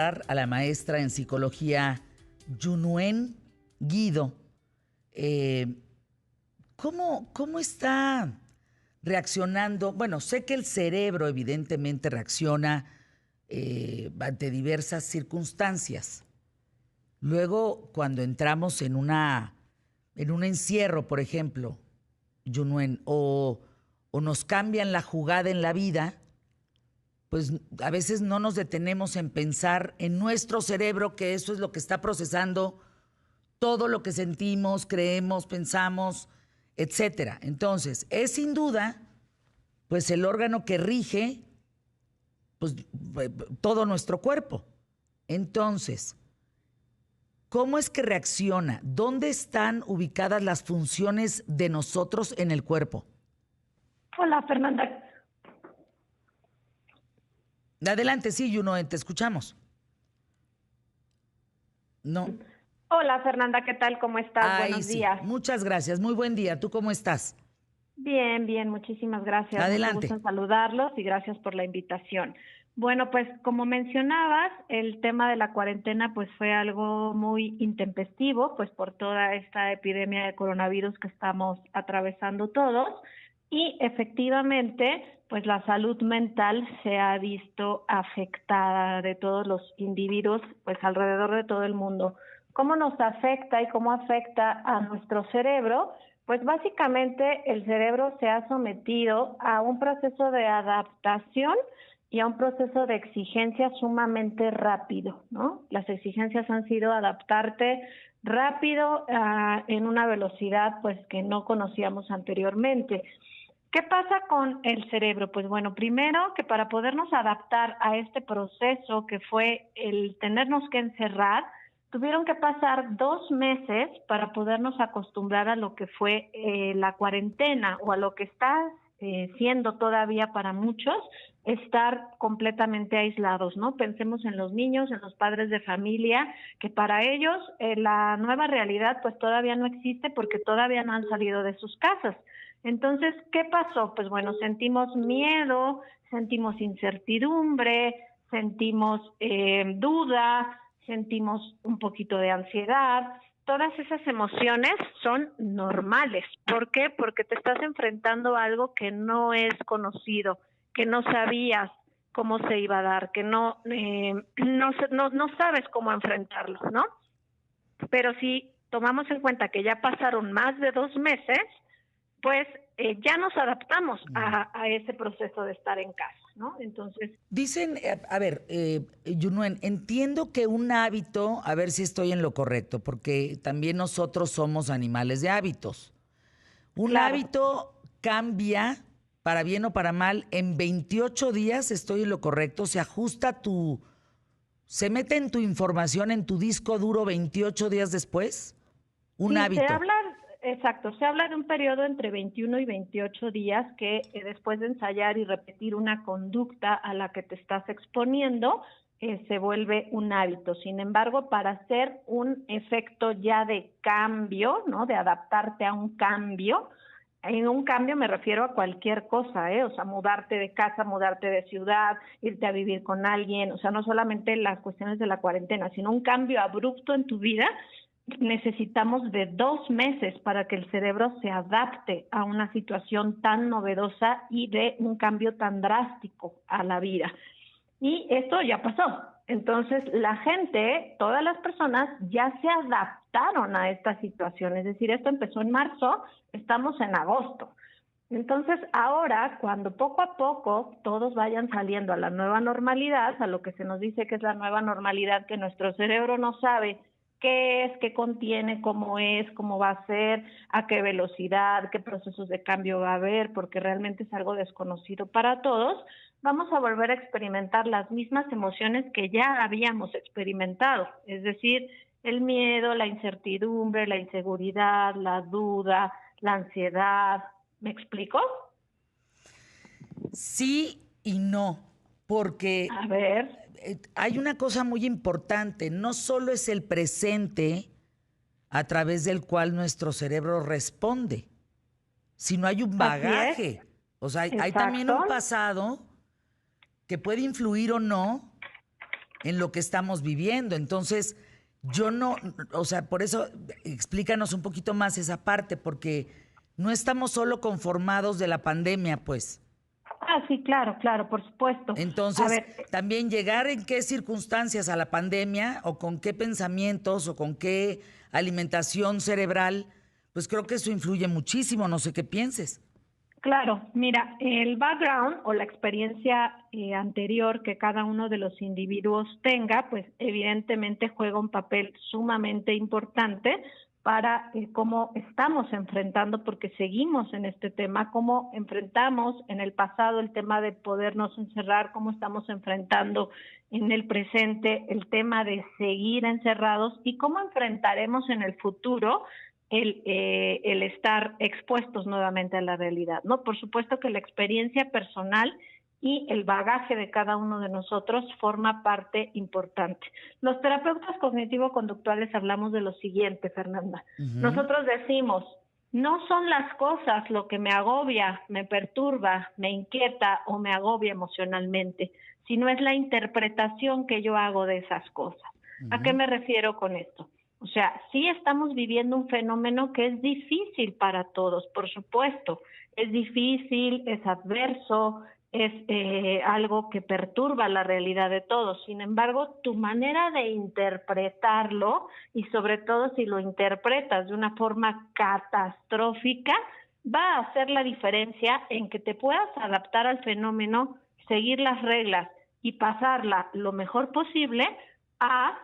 A la maestra en psicología Yunuen Guido. ¿Cómo está reaccionando? Bueno, sé que el cerebro evidentemente reacciona ante diversas circunstancias. Luego, cuando entramos en un encierro, por ejemplo, Yunuen, o nos cambian la jugada en la vida, pues a veces no nos detenemos en pensar en nuestro cerebro, que eso es lo que está procesando todo lo que sentimos, creemos, pensamos, etcétera. Entonces, es sin duda, pues el órgano que rige, pues todo nuestro cuerpo. Entonces, ¿cómo es que reacciona? ¿Dónde están ubicadas las funciones de nosotros en el cuerpo? Hola, Fernanda. Adelante, sí, Yunuen, te escuchamos. No. Hola, Fernanda, ¿qué tal? ¿Cómo estás? Ahí Buenos sí. días. Muchas gracias. Muy buen día. ¿Tú cómo estás? Bien, bien, muchísimas gracias. Mucho gusto Adelante. en saludarlos y gracias por la invitación. Bueno, pues como mencionabas, el tema de la cuarentena pues fue algo muy intempestivo, pues por toda esta epidemia de coronavirus que estamos atravesando todos y efectivamente pues la salud mental se ha visto afectada de todos los individuos pues alrededor de todo el mundo. ¿Cómo nos afecta y cómo afecta a nuestro cerebro? Pues básicamente el cerebro se ha sometido a un proceso de adaptación y a un proceso de exigencia sumamente rápido, ¿no? Las exigencias han sido adaptarte rápido en una velocidad pues que no conocíamos anteriormente. ¿Qué pasa con el cerebro? Pues bueno, primero que para podernos adaptar a este proceso que fue el tenernos que encerrar, tuvieron que pasar 2 meses para podernos acostumbrar a lo que fue la cuarentena o a lo que está siendo todavía para muchos estar completamente aislados, ¿no? Pensemos en los niños, en los padres de familia, que para ellos la nueva realidad pues todavía no existe porque todavía no han salido de sus casas. Entonces, ¿qué pasó? Pues bueno, sentimos miedo, sentimos incertidumbre, sentimos duda, sentimos un poquito de ansiedad. Todas esas emociones son normales. ¿Por qué? Porque te estás enfrentando a algo que no es conocido, que no sabías cómo se iba a dar, que no sabes cómo enfrentarlo, ¿no? Pero si tomamos en cuenta que ya pasaron más de 2 meses, pues ya nos adaptamos a ese proceso de estar en casa, ¿no? Entonces... Dicen, a ver, Yunuen, entiendo que un hábito, a ver si estoy en lo correcto, porque también nosotros somos animales de hábitos. Un Claro. hábito cambia, para bien o para mal, en 28 días, estoy en lo correcto, se mete en tu información, en tu disco duro 28 días después, un Sí, hábito. exacto, se habla de un periodo entre 21 y 28 días que después de ensayar y repetir una conducta a la que te estás exponiendo, se vuelve un hábito. Sin embargo, para hacer un efecto ya de cambio, ¿no? De adaptarte a un cambio, en un cambio me refiero a cualquier cosa, o sea, mudarte de casa, mudarte de ciudad, irte a vivir con alguien, o sea, no solamente las cuestiones de la cuarentena, sino un cambio abrupto en tu vida. Necesitamos de 2 meses para que el cerebro se adapte a una situación tan novedosa y de un cambio tan drástico a la vida. Y esto ya pasó. Entonces, la gente, todas las personas ya se adaptaron a esta situación. Es decir, esto empezó en marzo, estamos en agosto. Entonces, ahora, cuando poco a poco todos vayan saliendo a la nueva normalidad, a lo que se nos dice que es la nueva normalidad, que nuestro cerebro no sabe qué es, qué contiene, cómo es, cómo va a ser, a qué velocidad, qué procesos de cambio va a haber, porque realmente es algo desconocido para todos, vamos a volver a experimentar las mismas emociones que ya habíamos experimentado, es decir, el miedo, la incertidumbre, la inseguridad, la duda, la ansiedad. ¿Me explico? Sí y no, porque A ver. hay una cosa muy importante, no solo es el presente a través del cual nuestro cerebro responde, sino hay un Así es, bagaje. O sea, hay también exacto. un pasado que puede influir o no en lo que estamos viviendo. Entonces, yo no, o sea, por eso explícanos un poquito más esa parte, porque no estamos solo conformados de la pandemia, pues. Ah, sí, claro, claro, por supuesto. A Entonces, ver, también llegar en qué circunstancias a la pandemia o con qué pensamientos o con qué alimentación cerebral, pues creo que eso influye muchísimo, no sé qué pienses. claro, mira, el background o la experiencia anterior que cada uno de los individuos tenga, pues evidentemente juega un papel sumamente importante para cómo estamos enfrentando, porque seguimos en este tema, cómo enfrentamos en el pasado el tema de podernos encerrar, cómo estamos enfrentando en el presente el tema de seguir encerrados y cómo enfrentaremos en el futuro el estar expuestos nuevamente a la realidad, ¿no? Por supuesto que la experiencia personal y el bagaje de cada uno de nosotros forma parte importante. Los terapeutas cognitivo-conductuales hablamos de lo siguiente, Fernanda. Nosotros decimos, no son las cosas lo que me agobia, me perturba, me inquieta o me agobia emocionalmente, sino es la interpretación que yo hago de esas cosas. ¿A qué me refiero con esto? O sea, sí estamos viviendo un fenómeno que es difícil para todos, por supuesto. Es difícil, es adverso, es algo que perturba la realidad de todos. Sin embargo, tu manera de interpretarlo, y sobre todo si lo interpretas de una forma catastrófica, va a hacer la diferencia en que te puedas adaptar al fenómeno, seguir las reglas y pasarla lo mejor posible a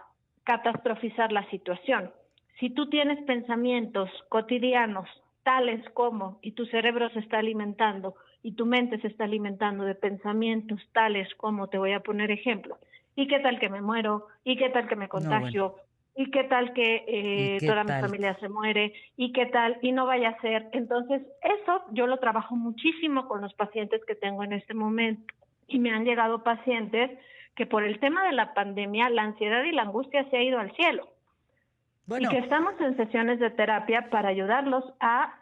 catastrofizar la situación. Si tú tienes pensamientos cotidianos tales como, y tu cerebro se está alimentando, y tu mente se está alimentando de pensamientos tales como, te voy a poner ejemplo, ¿y qué tal que me muero? ¿Y qué tal que me No, bueno. contagio? ¿Y qué tal ¿Y que qué toda mi tal? familia se muere? ¿Y qué tal? Y no vaya a ser. Entonces, eso yo lo trabajo muchísimo con los pacientes que tengo en este momento. Y me han llegado pacientes que por el tema de la pandemia, la ansiedad y la angustia se ha ido al cielo. Y que Bueno, estamos en sesiones de terapia para ayudarlos a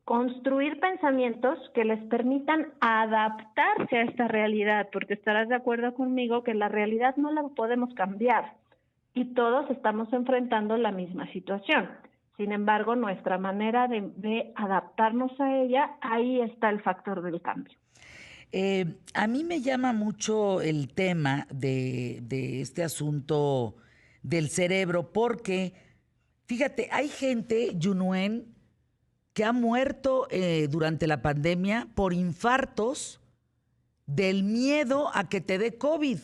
construir pensamientos que les permitan adaptarse a esta realidad, porque estarás de acuerdo conmigo que la realidad no la podemos cambiar y todos estamos enfrentando la misma situación. Sin embargo, nuestra manera de adaptarnos a ella, ahí está el factor del cambio. a mí me llama mucho el tema de este asunto del cerebro, porque, fíjate, hay gente, Yunuen, que ha muerto durante la pandemia por infartos del miedo a que te dé COVID.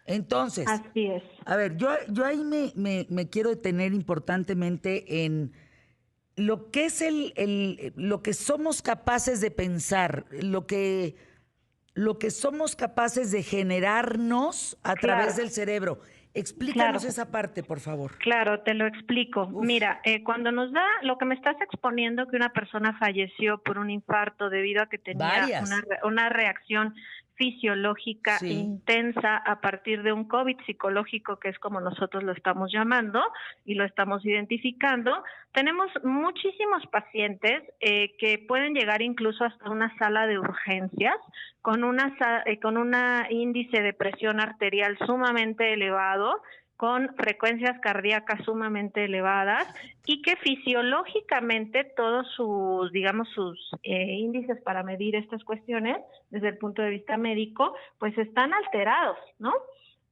Entonces, Así es. a ver, yo ahí me quiero detener importantemente en lo que es lo que somos capaces de pensar, lo que somos capaces de generarnos a través Claro, del cerebro. Explícanos claro. esa parte, por favor. Claro, te lo explico. Uf, Mira, cuando nos da lo que me estás exponiendo, que una persona falleció por un infarto debido a que tenía varias. una reacción fisiológica Sí. intensa a partir de un COVID psicológico, que es como nosotros lo estamos llamando y lo estamos identificando, tenemos muchísimos pacientes que pueden llegar incluso hasta una sala de urgencias con con un índice de presión arterial sumamente elevado, con frecuencias cardíacas sumamente elevadas y que fisiológicamente todos sus, digamos, sus índices para medir estas cuestiones desde el punto de vista médico, pues están alterados, ¿no?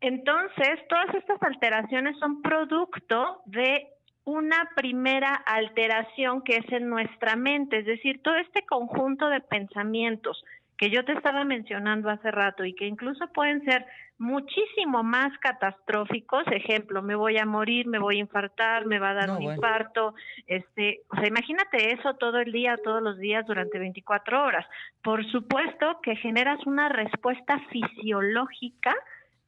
Entonces, todas estas alteraciones son producto de una primera alteración que es en nuestra mente, es decir, todo este conjunto de pensamientos que yo te estaba mencionando hace rato y que incluso pueden ser muchísimo más catastróficos, ejemplo, me voy a morir, me voy a infartar, me va a dar No, un bueno. infarto, o sea, imagínate eso todo el día, todos los días durante 24 horas. Por supuesto que generas una respuesta fisiológica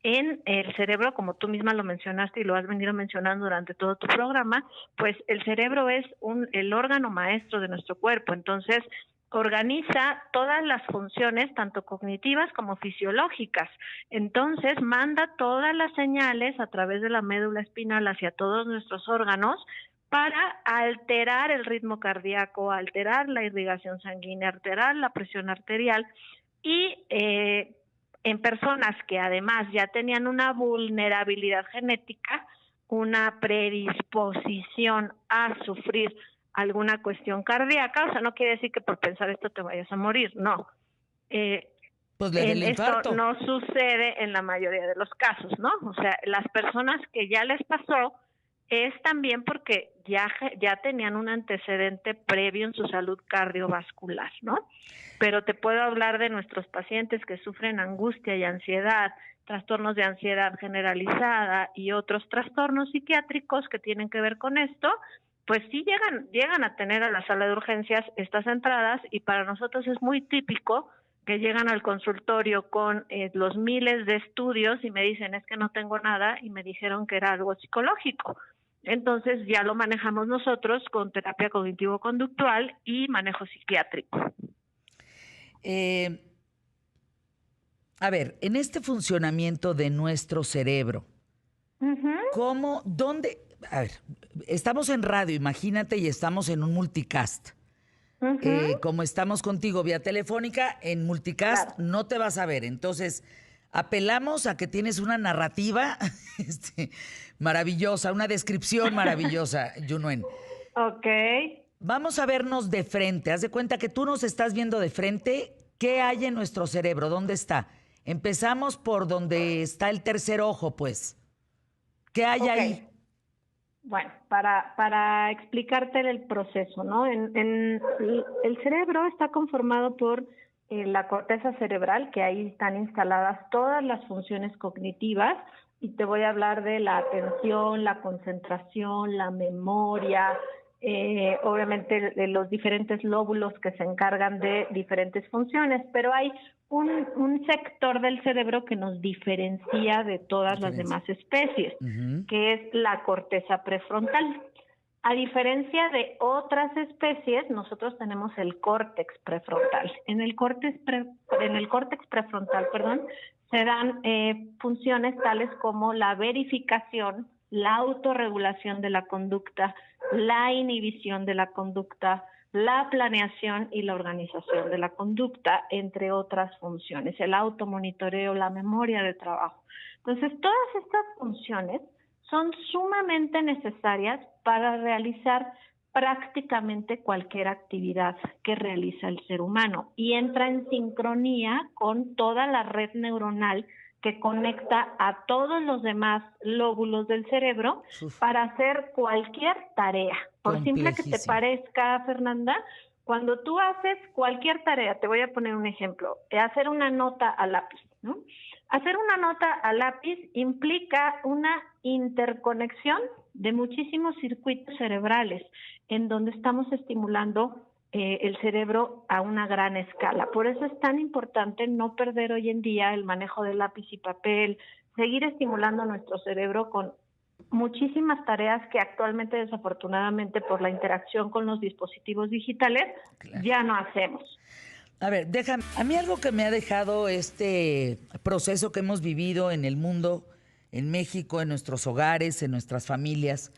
en el cerebro, como tú misma lo mencionaste y lo has venido mencionando durante todo tu programa, pues el cerebro es el órgano maestro de nuestro cuerpo, entonces organiza todas las funciones, tanto cognitivas como fisiológicas. Entonces, manda todas las señales a través de la médula espinal hacia todos nuestros órganos para alterar el ritmo cardíaco, alterar la irrigación sanguínea, alterar la presión arterial y en personas que además ya tenían una vulnerabilidad genética, una predisposición a sufrir alguna cuestión cardíaca. O sea, no quiere decir que por pensar esto te vayas a morir, no. Pues le del Esto infarto. no sucede en la mayoría de los casos, ¿no? O sea, las personas que ya les pasó es también porque ya tenían un antecedente previo en su salud cardiovascular, ¿no? Pero te puedo hablar de nuestros pacientes que sufren angustia y ansiedad, trastornos de ansiedad generalizada y otros trastornos psiquiátricos que tienen que ver con esto, pues sí llegan a tener a la sala de urgencias estas entradas, y para nosotros es muy típico que llegan al consultorio con los miles de estudios y me dicen, es que no tengo nada y me dijeron que era algo psicológico. Entonces ya lo manejamos nosotros con terapia cognitivo-conductual y manejo psiquiátrico. A ver, en este funcionamiento de nuestro cerebro, ¿cómo, dónde? A ver, estamos en radio, imagínate, y estamos en un multicast. Como estamos contigo vía telefónica, en multicast Claro. no te vas a ver. Entonces, apelamos a que tienes una narrativa maravillosa, una descripción maravillosa, Yunuen. Ok. Vamos a vernos de frente. Haz de cuenta que tú nos estás viendo de frente. ¿Qué hay en nuestro cerebro? ¿Dónde está? Empezamos por donde está el tercer ojo, pues. ¿Qué hay ahí? Bueno, para explicarte el proceso, ¿no? El cerebro está conformado por la corteza cerebral, que ahí están instaladas todas las funciones cognitivas, y te voy a hablar de la atención, la concentración, la memoria, obviamente de los diferentes lóbulos que se encargan de diferentes funciones, pero hay un sector del cerebro que nos diferencia de todas las demás especies, que es la corteza prefrontal. A diferencia de otras especies, nosotros tenemos el córtex prefrontal. En el córtex prefrontal, se dan funciones tales como la verificación, la autorregulación de la conducta, la inhibición de la conducta, la planeación y la organización de la conducta, entre otras funciones, el automonitoreo, la memoria de trabajo. Entonces, todas estas funciones son sumamente necesarias para realizar prácticamente cualquier actividad que realiza el ser humano, y entra en sincronía con toda la red neuronal que conecta a todos los demás lóbulos del cerebro para hacer cualquier tarea. Por simple que te parezca, Fernanda, cuando tú haces cualquier tarea, te voy a poner un ejemplo, hacer una nota a lápiz, ¿no? Hacer una nota a lápiz implica una interconexión de muchísimos circuitos cerebrales en donde estamos estimulando el cerebro a una gran escala. Por eso es tan importante no perder hoy en día el manejo de lápiz y papel, seguir estimulando nuestro cerebro con muchísimas tareas que actualmente, desafortunadamente, por la interacción con los dispositivos digitales, ya no hacemos. A ver, déjame. A mí algo que me ha dejado este proceso que hemos vivido en el mundo, en México, en nuestros hogares, en nuestras familias,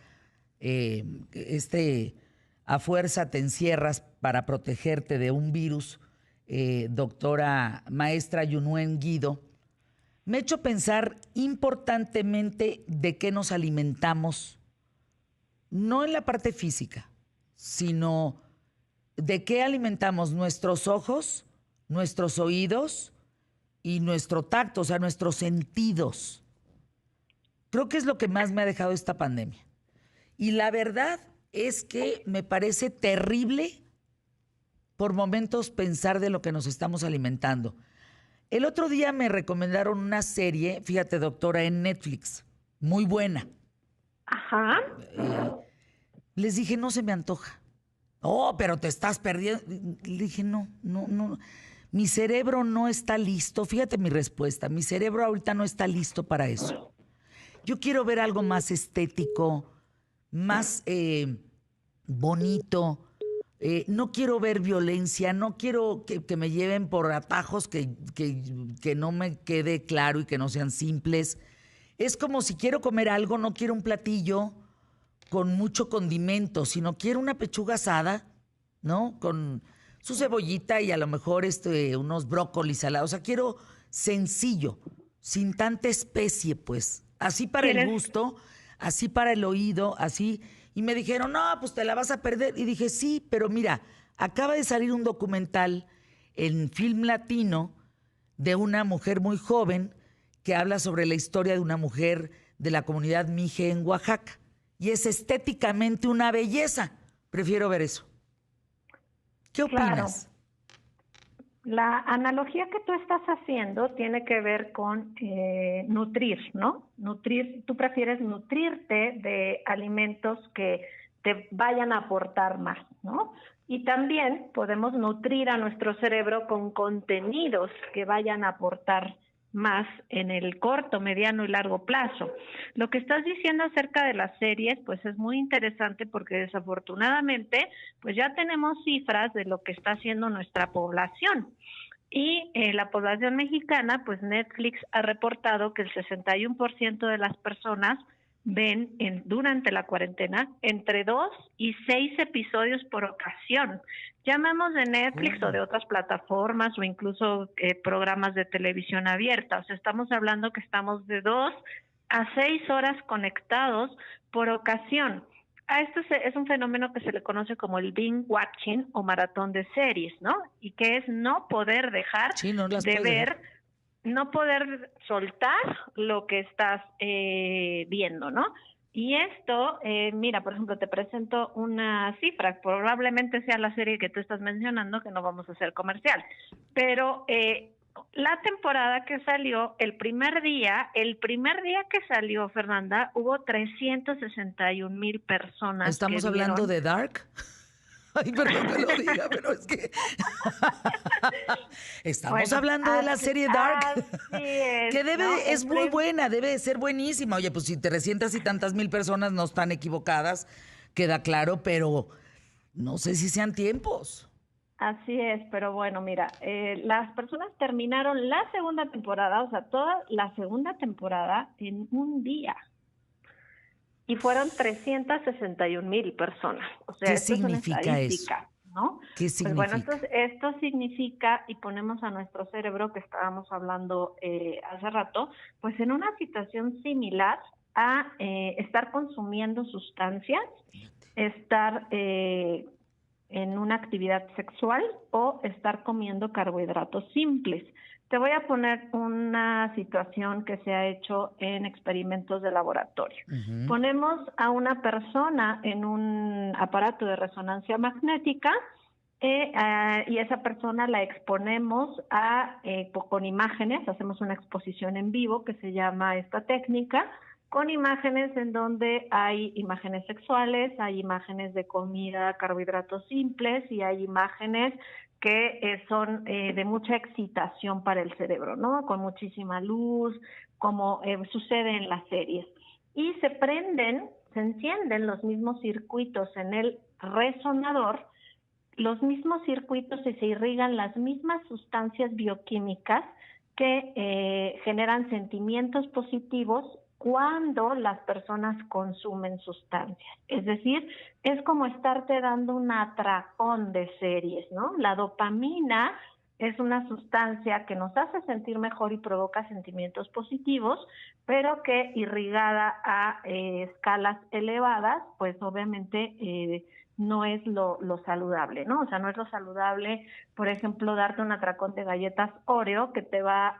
a fuerza te encierras para protegerte de un virus, doctora maestra Yunuen Guido, me ha hecho pensar importantemente de qué nos alimentamos, no en la parte física, sino de qué alimentamos nuestros ojos, nuestros oídos y nuestro tacto, o sea, nuestros sentidos. Creo que es lo que más me ha dejado esta pandemia. Y la verdad es que me parece terrible por momentos pensar de lo que nos estamos alimentando. El otro día me recomendaron una serie, fíjate, doctora, en Netflix, muy buena. Ajá. Les dije, no se me antoja. Oh, pero te estás perdiendo. Le dije, no. Mi cerebro no está listo. Fíjate mi respuesta. Mi cerebro ahorita no está listo para eso. Yo quiero ver algo más estético, más bonito. No quiero ver violencia. No quiero que me lleven por atajos que no me quede claro y que no sean simples. Es como si quiero comer algo, no quiero un platillo con mucho condimento, sino quiero una pechuga asada, ¿no? Con su cebollita y a lo mejor unos brócolis salados. O sea, quiero sencillo, sin tanta especie, pues. Así para el ¿Quieres? gusto, así para el oído, así. Y me dijeron, no, pues te la vas a perder. Y dije, sí, pero mira, acaba de salir un documental en Film Latino de una mujer muy joven que habla sobre la historia de una mujer de la comunidad Mije en Oaxaca. Y es estéticamente una belleza. Prefiero ver eso. ¿Qué Claro. opinas? La analogía que tú estás haciendo tiene que ver con nutrir, ¿no? Nutrir, tú prefieres nutrirte de alimentos que te vayan a aportar más, ¿no? Y también podemos nutrir a nuestro cerebro con contenidos que vayan a aportar más en el corto, mediano y largo plazo. Lo que estás diciendo acerca de las series, pues es muy interesante porque desafortunadamente, pues ya tenemos cifras de lo que está haciendo nuestra población. Y la población mexicana, pues Netflix ha reportado que el 61% de las personas ven durante la cuarentena entre 2 y 6 episodios por ocasión. Llamamos de Netflix o de otras plataformas o incluso programas de televisión abierta. O sea, estamos hablando que estamos de 2 a 6 horas conectados por ocasión. A esto es un fenómeno que se le conoce como el binge watching o maratón de series, ¿no? Y que es no poder dejar Sí, no las de puedes dejar. ver, no poder soltar lo que estás viendo, ¿no? Y esto, mira, por ejemplo, te presento una cifra, probablemente sea la serie que tú estás mencionando, que no vamos a hacer comercial, pero la temporada que salió, el primer día que salió, Fernanda, hubo 361,000 personas que ¿Estamos hablando vieron. de Dark? Ay, perdón que lo diga, pero es que estamos Bueno, hablando de la serie Dark, así es, que ¿no? es muy buena, debe de ser buenísima. Oye, pues si 300 y tantas mil personas no están equivocadas, queda claro, pero no sé si sean tiempos. Así es, pero bueno, mira, las personas terminaron la segunda temporada, o sea, toda la segunda temporada en un día. Y fueron 361,000 personas. O sea, ¿Qué esto es una significa eso? estadística, ¿no? ¿Qué Pues bueno, significa? esto significa, y ponemos a nuestro cerebro, que estábamos hablando hace rato, pues en una situación similar a estar consumiendo sustancias, estar en una actividad sexual o estar comiendo carbohidratos simples. Te voy a poner una situación que se ha hecho en experimentos de laboratorio. Ujú. Ponemos a una persona en un aparato de resonancia magnética y esa persona la exponemos con imágenes, hacemos una exposición en vivo que se llama esta técnica, con imágenes en donde hay imágenes sexuales, hay imágenes de comida, carbohidratos simples y hay imágenes que son de mucha excitación para el cerebro, ¿no? Con muchísima luz, como sucede en las series. Y se encienden los mismos circuitos en el resonador, los mismos circuitos y se irrigan las mismas sustancias bioquímicas que generan sentimientos positivos cuando las personas consumen sustancias. Es decir, es como estarte dando un atracón de series, ¿no? La dopamina es una sustancia que nos hace sentir mejor y provoca sentimientos positivos, pero que irrigada a escalas elevadas, pues obviamente no es lo saludable, ¿no? O sea, no es lo saludable, por ejemplo, darte un atracón de galletas Oreo que te va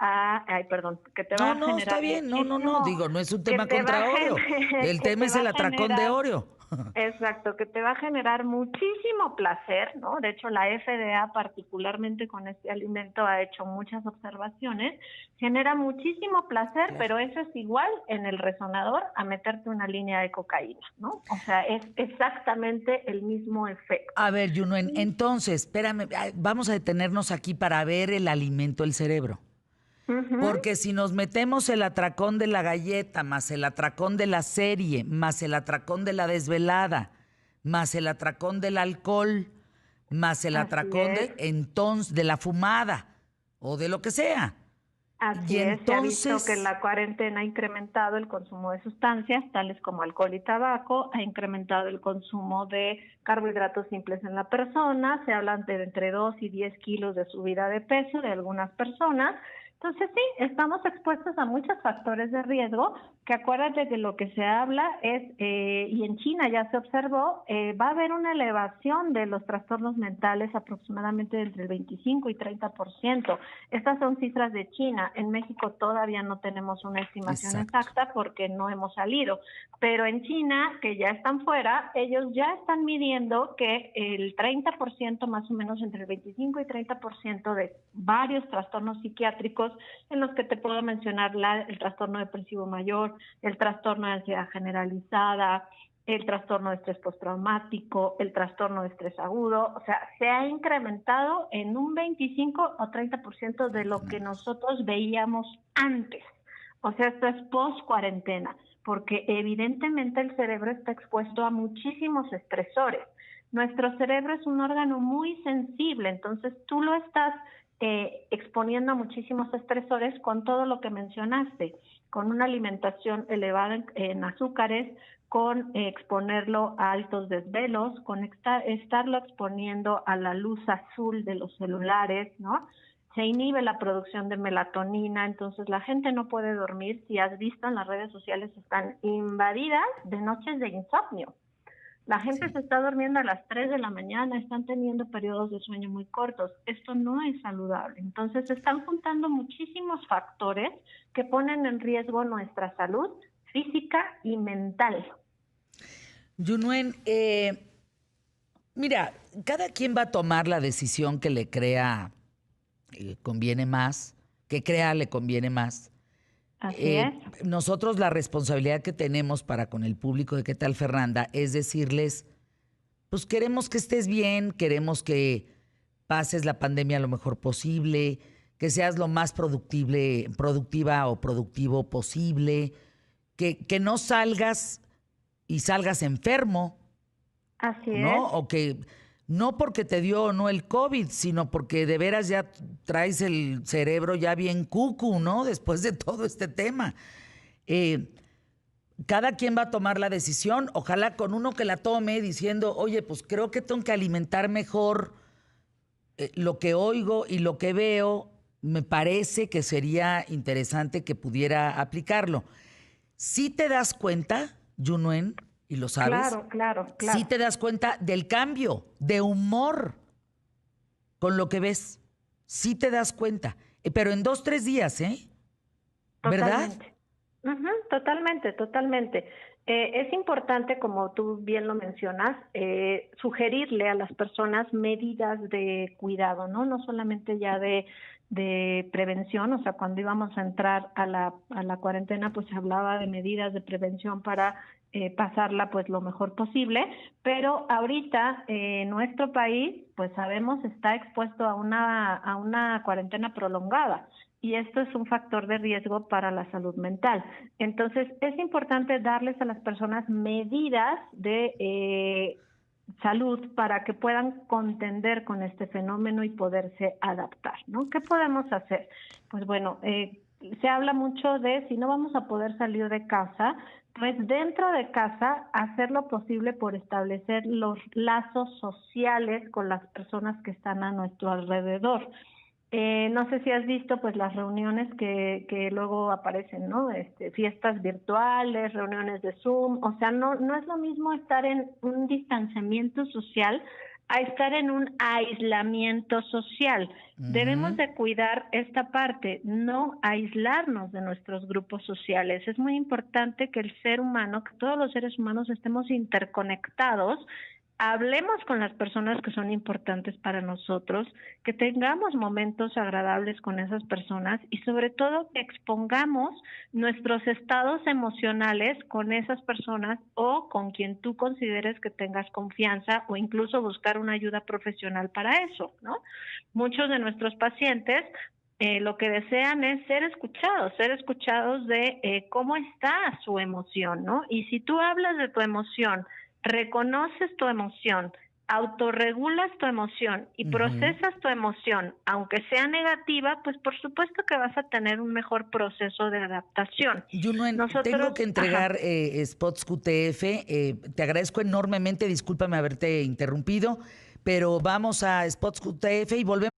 que te va No, a no, está generar bien. No, no, no. muchísimo, Digo, no es un que tema te va a contra Oreo. El que tema te es va el a atracón de generar. Oreo. Exacto, que te va a generar muchísimo placer, ¿no? De hecho, la FDA, particularmente con este alimento, ha hecho muchas observaciones. Genera muchísimo placer, Claro. pero eso es igual en el resonador a meterte una línea de cocaína, ¿no? O sea, es exactamente el mismo efecto. A ver, Juno, Y, entonces, espérame, vamos a detenernos aquí para ver el alimento del cerebro. ujú, Porque si nos metemos el atracón de la galleta, más el atracón de la serie, más el atracón de la desvelada, más el atracón del alcohol, más el así atracón es. de la fumada o de lo que sea. Y Así es, se ha visto que entonces, la cuarentena ha incrementado el consumo de sustancias tales como alcohol y tabaco, ha incrementado el consumo de carbohidratos simples en la persona, se habla de entre 2 y 10 kilos de subida de peso de algunas personas, Entonces sí, estamos expuestos a muchos factores de riesgo, que acuérdate que lo que se habla es, y en China ya se observó, va a haber una elevación de los trastornos mentales aproximadamente entre el 25 y 30%. Estas son cifras de China. En México todavía no tenemos una estimación Exacto. exacta porque no hemos salido, pero en China, que ya están fuera, ellos ya están midiendo que el 30%, más o menos entre el 25 y 30% de varios trastornos psiquiátricos, en los que te puedo mencionar el trastorno depresivo mayor, el trastorno de ansiedad generalizada, el trastorno de estrés postraumático, el trastorno de estrés agudo, o sea, se ha incrementado en un 25 o 30% de lo que nosotros veíamos antes. O sea, esto es post-cuarentena, porque evidentemente el cerebro está expuesto a muchísimos estresores. Nuestro cerebro es un órgano muy sensible, entonces tú lo estás exponiendo a muchísimos estresores con todo lo que mencionaste, con una alimentación elevada en azúcares, con exponerlo a altos desvelos, con estarlo exponiendo a la luz azul de los celulares, ¿no? Se inhibe la producción de melatonina, entonces la gente no puede dormir. Si has visto en las redes sociales, están invadidas de noches de insomnio. La gente Sí. se está durmiendo a las 3 de la mañana, están teniendo periodos de sueño muy cortos. Esto no es saludable. Entonces se están juntando muchísimos factores que ponen en riesgo nuestra salud física y mental. Yunuen, mira, cada quien va a tomar la decisión que le crea conviene más, que crea le conviene más. Así es. Nosotros la responsabilidad que tenemos para con el público de ¿Qué tal, Fernanda? Es decirles, pues queremos que estés bien, queremos que pases la pandemia lo mejor posible, que seas lo más productiva o productivo posible, que no salgas y salgas enfermo, Así es. ¿no? O que no porque te dio o no el COVID, sino porque de veras ya traes el cerebro ya bien cucu, ¿no? Después de todo este tema. Eh, Cada quien va a tomar la decisión, ojalá con uno que la tome diciendo, oye, pues creo que tengo que alimentar mejor lo que oigo y lo que veo, me parece que sería interesante que pudiera aplicarlo. Si te das cuenta, Yunuen, y lo sabes, Claro, claro, si claro. te das cuenta del cambio de humor con lo que ves. Sí te das cuenta. Pero en 2, 3 días, ¿eh? ¿Verdad? Totalmente. Ujú, totalmente, totalmente. Es importante, como tú bien lo mencionas, sugerirle a las personas medidas de cuidado, ¿no? No solamente ya de prevención, o sea, cuando íbamos a entrar a la cuarentena, pues se hablaba de medidas de prevención para pasarla pues lo mejor posible, pero ahorita nuestro país, pues sabemos, está expuesto a una cuarentena prolongada. Y esto es un factor de riesgo para la salud mental. Entonces, es importante darles a las personas medidas de salud para que puedan contender con este fenómeno y poderse adaptar, ¿no? ¿Qué podemos hacer? Pues bueno, se habla mucho de si no vamos a poder salir de casa, pues dentro de casa hacer lo posible por establecer los lazos sociales con las personas que están a nuestro alrededor. No sé si has visto pues las reuniones que luego aparecen, ¿no? Fiestas virtuales, reuniones de Zoom, o sea, no es lo mismo estar en un distanciamiento social a estar en un aislamiento social. Debemos Ujú. de cuidar esta parte, no aislarnos de nuestros grupos sociales. Es muy importante que el ser humano, que todos los seres humanos estemos interconectados, hablemos con las personas que son importantes para nosotros, que tengamos momentos agradables con esas personas y sobre todo que expongamos nuestros estados emocionales con esas personas o con quien tú consideres que tengas confianza o incluso buscar una ayuda profesional para eso, ¿no? Muchos de nuestros pacientes lo que desean es ser escuchados de cómo está su emoción, ¿no? Y si tú hablas de tu emoción, reconoces tu emoción, autorregulas tu emoción y Ujú. procesas tu emoción, aunque sea negativa, pues por supuesto que vas a tener un mejor proceso de adaptación. Yunuen, tengo Nosotros, que ajá, entregar spots QTF. Te agradezco enormemente, discúlpame haberte interrumpido, pero vamos a spots QTF y volvemos.